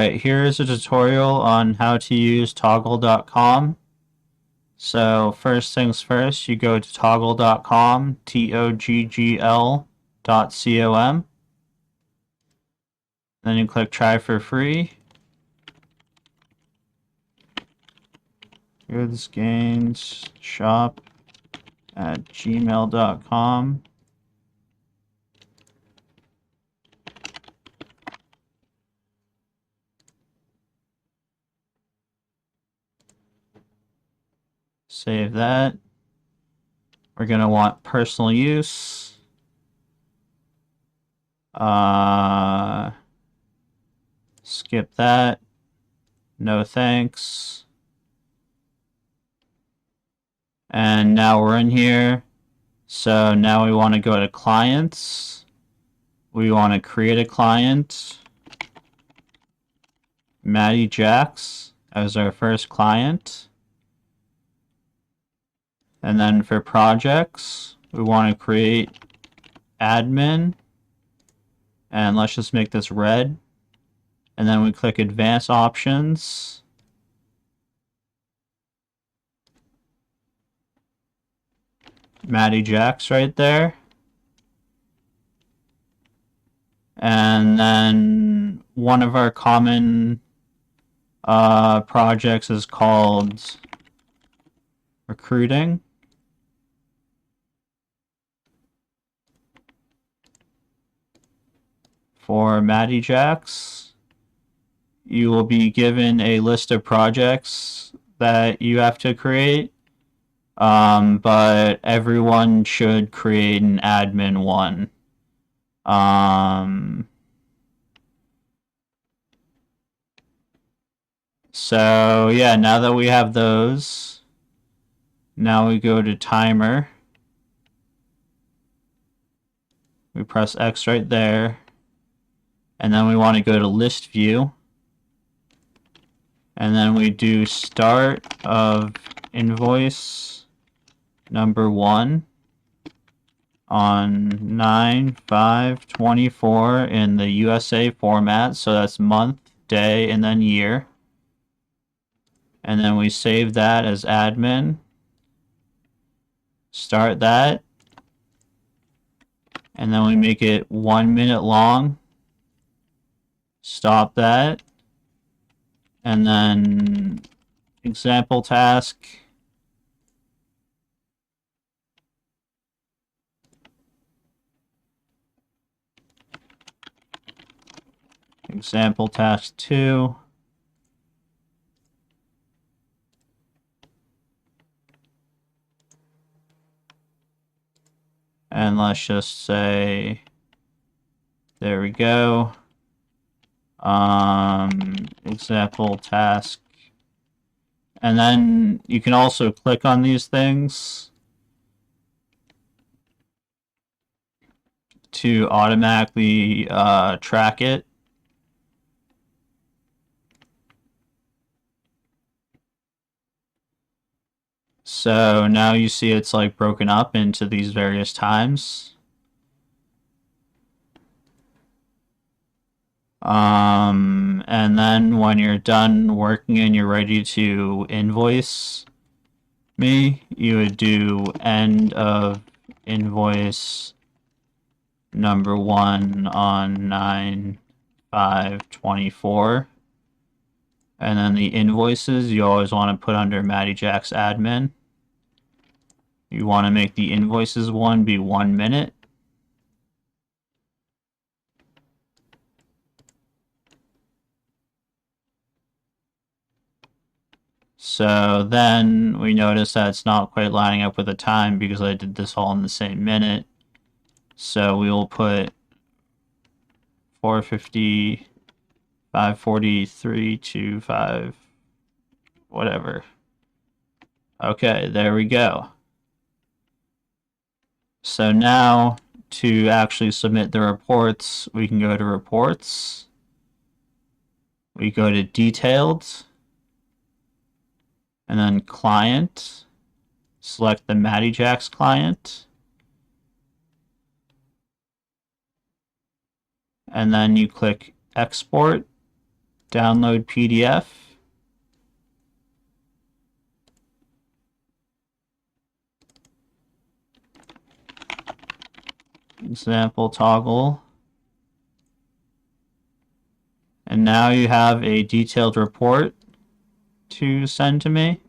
Right, here's a tutorial on how to use Toggl.com. So first things first, you go to Toggl.com, Toggl.com. Then you click try for free. Goods gains shop at gmail.com. Save that. We're going to want personal use. Skip that. No thanks. And now we're in here. So now we want to go to clients. We want to create a client. MattyJacks as our first client. And then for projects, we want to create admin. And let's just make this red. And then we click advanced options. MattyJacks right there. And then one of our common projects is called recruiting. For MattyJacks, you will be given a list of projects that you have to create, but everyone should create an admin one. So yeah, now that we have those, now we go to timer. We press X right there. And then we want to go to list view. And then we do start of invoice number 1 on 9/5/24 in the USA format. So that's month, day, and then year. And then we save that as admin. Start that. And then we make it 1 minute long. Stop that. And then example task. Example task 2. And let's just say, there we go. Example task. And then you can also click on these things to automatically track it. So now you see it's like broken up into these various times. And then when you're done working and you're ready to invoice me, you would do end of invoice number 1 on 9/5/24. And then the invoices you always want to put under MattyJacks admin. You want to make the invoices one be 1 minute. So then we notice that it's not quite lining up with the time because I did this all in the same minute. So we will put 4:50, 5:43 to 5, whatever. Okay, there we go. So now to actually submit the reports, we can go to reports. We go to detailed. And then client. Select the MattyJacks client. And then you click export. download PDF. Example Toggl. And now you have a detailed report to send to me.